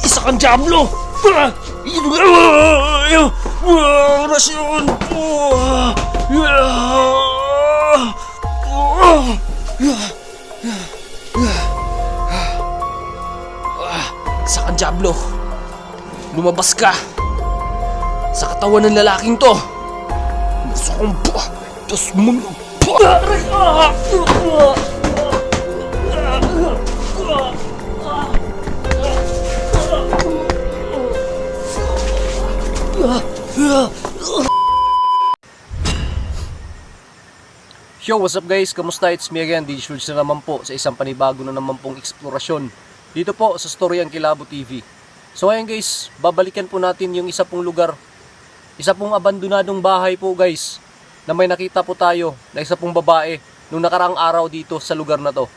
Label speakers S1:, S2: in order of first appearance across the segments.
S1: Isa kang Diablo! Rasyon! Isa kang Diablo! Lumabas ka! Sa katawan ng lalaking to! Gusto kong tas mo na Yo, what's up guys? Kamusta? It's me again, DJ Schultz na naman po sa isang panibago na naman pong eksplorasyon dito po sa Storya ang Kilabo TV. So ngayon guys, babalikan po natin yung isa pong lugar, isa pong abandonadong bahay po guys, na may nakita po tayo na isa pong babae nung nakaraang araw dito sa lugar na to.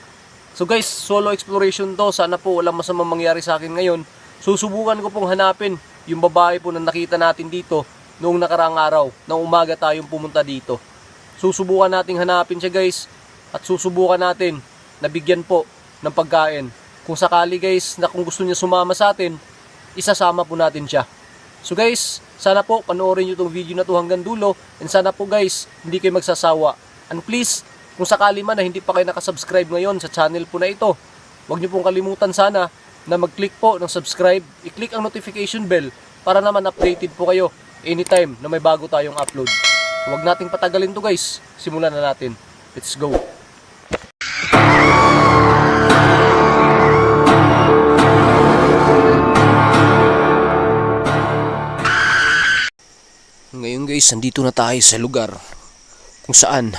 S1: So guys, solo exploration to, sana po walang masamang mangyari sa akin ngayon. Susubukan ko pong hanapin yung babae po na nakita natin dito noong nakaraang araw, na umaga tayong pumunta dito. Susubukan nating hanapin siya guys, at susubukan natin na bigyan po ng pagkain. Kung sakali guys na kung gusto niya sumama sa atin, isasama po natin siya. So guys, sana po panoorin nyo itong video na to hanggang dulo, and sana po guys hindi kayo magsasawa. And please, kung sakali man na hindi pa kayo nakasubscribe ngayon sa channel po na ito, huwag nyo pong kalimutan sana na mag-click po ng subscribe, i-click ang notification bell para naman updated po kayo anytime na may bago tayong upload. Huwag nating patagalin to guys, simulan na natin. Let's go! Ngayon guys, nandito na tayo sa lugar kung saan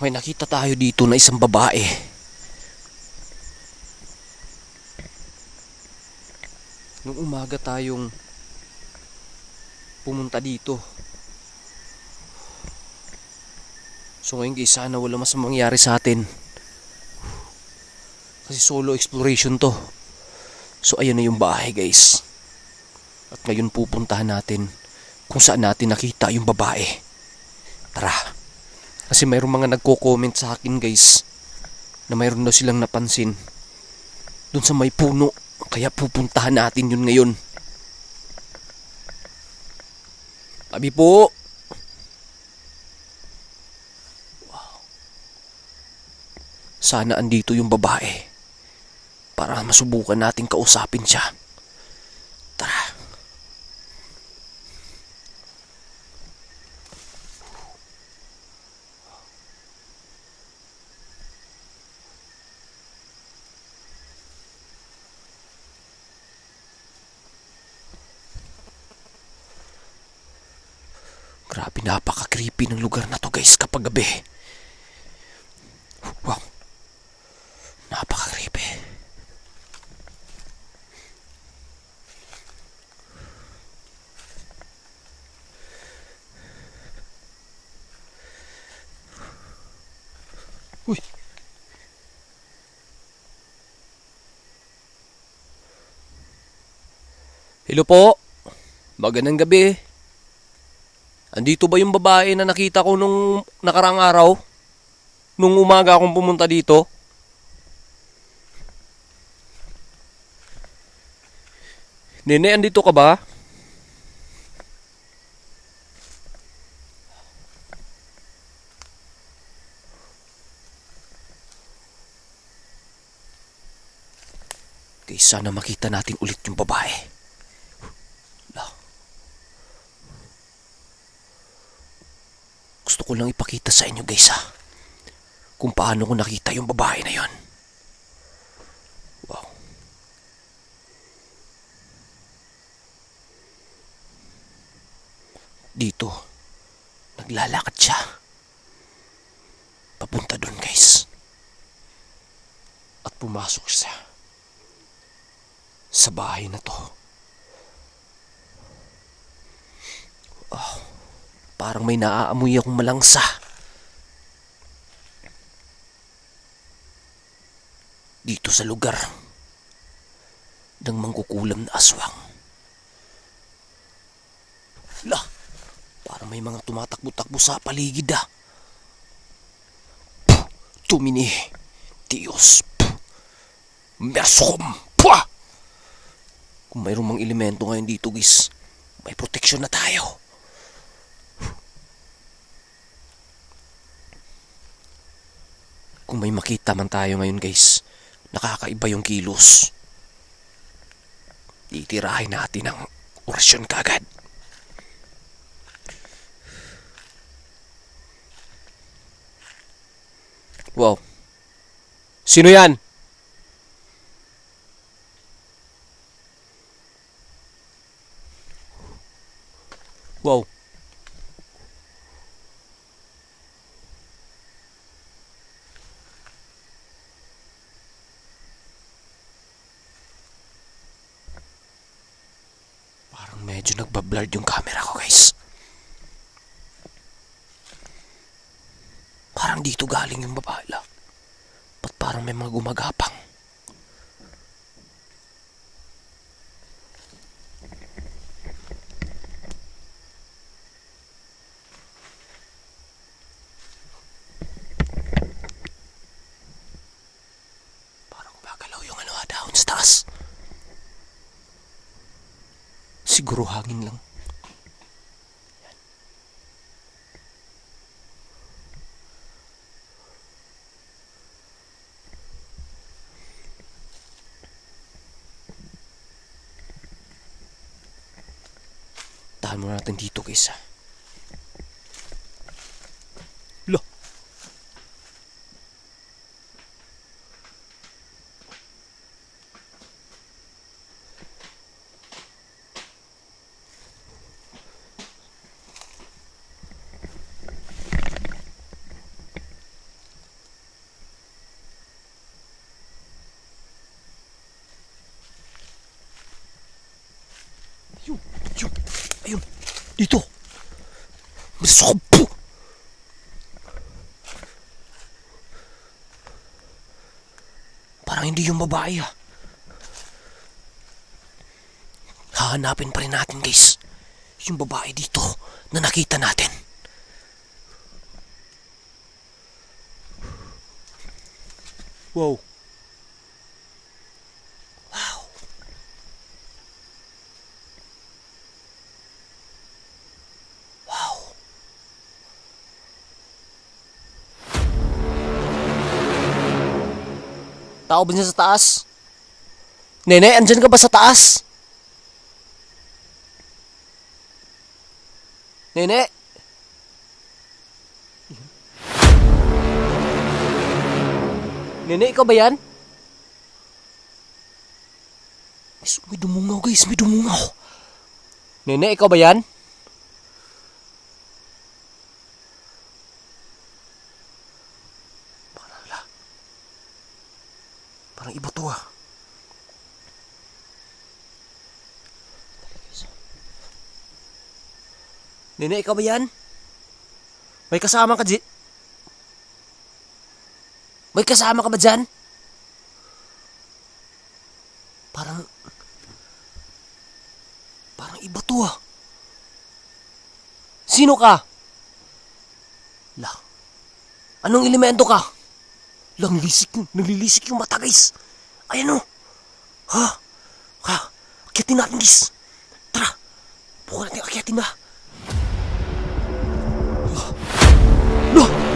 S1: may nakita tayo dito na isang babae. Nung umaga tayong pumunta dito. So ngayon guys, sana wala mas mangyari sa atin, kasi solo exploration to. So ayan na yung bahay guys, at ngayon pupuntahan natin kung saan natin nakita yung babae. Tara, kasi mayroong mga nagko-comment sa akin guys na mayroon daw silang napansin dun sa may puno, kaya pupuntahan natin yun ngayon. Tabi po. Wow. Sana andito yung babae para masubukan natin kausapin siya. Tara. Grabe, napaka-creepy ng lugar na to guys kapag gabi. Wow. Napaka-creepy. Uy. Hello po. Magandang gabi. Andito ba yung babae na nakita ko nung nakaraang araw? Nung umaga akong pumunta dito? Nene, andito ka ba? Okay, sana makita natin ulit yung babae. Gusto ko lang ipakita sa inyo guys kung paano ko nakita yung babae na yon. Wow. Dito, naglalakad siya papunta doon guys. At pumasok siya sa bahay na to. Oh. Parang may naaamoy akong malangsa. Dito sa lugar ng mangkukulam na aswang. Lah, parang may mga tumatakbo-takbo sa paligid Tumini, Diyos. Mersukom! Pwa! Kung mayroong mga elemento ngayon dito, guys, may proteksyon na tayo. Kung may makita man tayo ngayon, guys, nakakaiba yung kilos. Itirahin natin ang orasyon kagad. Wow. Sino yan? Wow. Parang medyo nagbablurred yung camera ko, guys. Parang dito galing yung babae lang. Ba't parang may mga gumagapang? Parang gumagalaw yung dahon sa taas. Siguro hangin lang. Tahan muna natin dito, guys. Loh. Ayun, dito. Masok. Parang hindi yung babae, ah. Hahanapin pa rin natin, guys, yung babae dito na nakita natin. Wow. Tao ba niya sa taas? Nene, andyan ka ba sa taas? Nene? Nene, ikaw ba yan? May dumungaw, guys, may dumungaw. Nene, ikaw ba yan? Parang iba to, ah. Nene, ikaw ba yan? May kasama ka May kasama ka ba dyan? Parang iba to, ah. Sino ka? La, anong elemento ka? Naglilisik yung mata, guys. Ayan, o. Akyatin natin, guys. Tara. Bukan natin akyatin na.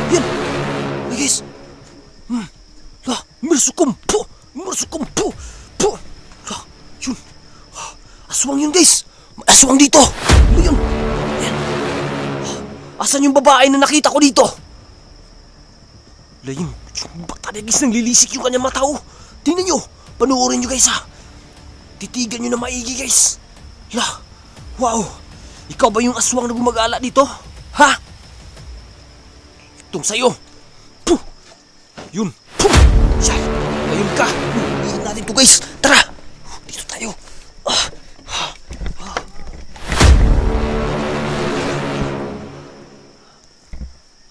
S1: Yan. Ay, guys. Mersukom po. Yun. Aswang yun, guys. May aswang dito. Yun. Yan. Asan yung babae na nakita ko dito? Yung bata na, guys, nanglilisik yung kanyang mata, oh. Tingnan nyo. Panuorin nyo, guys, ha. Titigan nyo na maigi, guys. Wow. Ikaw ba yung aswang na gumagala dito? Ha? Itong sa'yo. Puh. Yun. Puh. Siya. Ayun ka. Iyan natin to, guys. Tara. Dito tayo.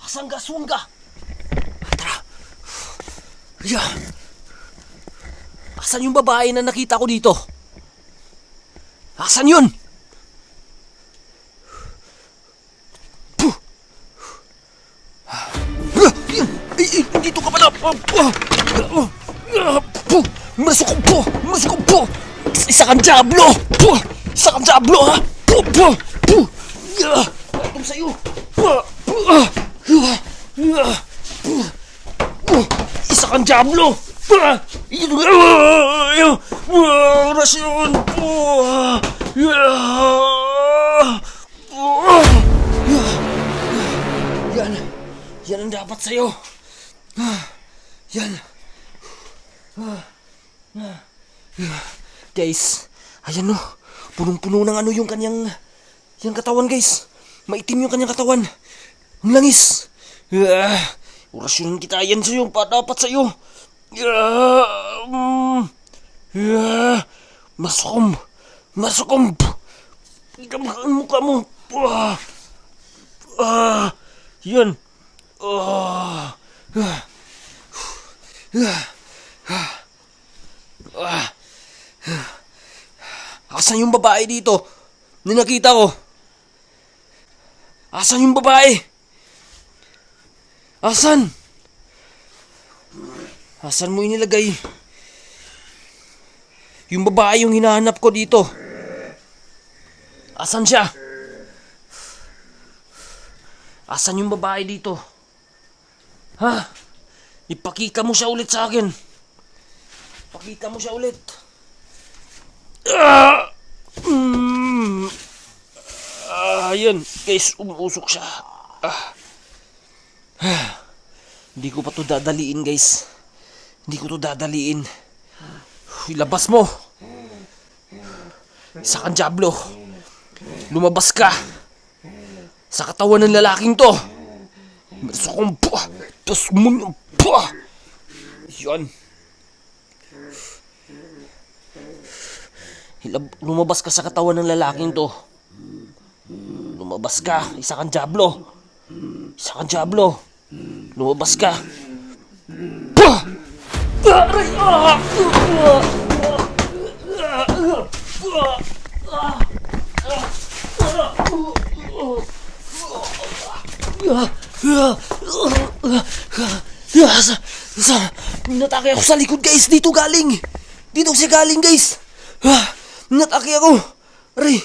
S1: Asan ka, aswang ka? Asan yung babae na nakita ko dito? Asan yun? Dito ka pala! Masok
S2: Masukong po! Isa kang Diablo! Isa kang Diablo, ha? Ito sa'yo! Isa kang Diablo! Rasyon! Yan ang dapat sa'yo. Yan. Guys, ayan no. Punong-puno ng ano yung kanyang katawan, guys. Maitim yung kanyang katawan. Ang langis. Orasyonan kita, yan sa'yo. Dapat sa'yo. Masukom. Ang mukha mo. Yan. Asan yung babae dito? Nakita ko. Asan yung babae? Asan? Asan mo inilagay? Yung babae yung hinahanap ko dito. Asan siya? Asan yung babae dito? Ha? Ipakita mo siya ulit sa akin. Pakita mo siya ulit. Ayan, guys, umuusok siya. Hindi ko pa to dadaliin, guys. Hindi ko to dadaliin. Ilabas mo. Isa kang Diablo. Lumabas ka sa katawan ng lalaking to. Masukong tas mo. Yan. Lumabas ka sa katawan ng lalaking to. Lumabas ka. Isa kang Diablo. Isa kang Diablo. Lumabas ka. Aray! Natake ako sa likod, guys. Dito galing. Dito siya galing, guys. Natake ako. Aray.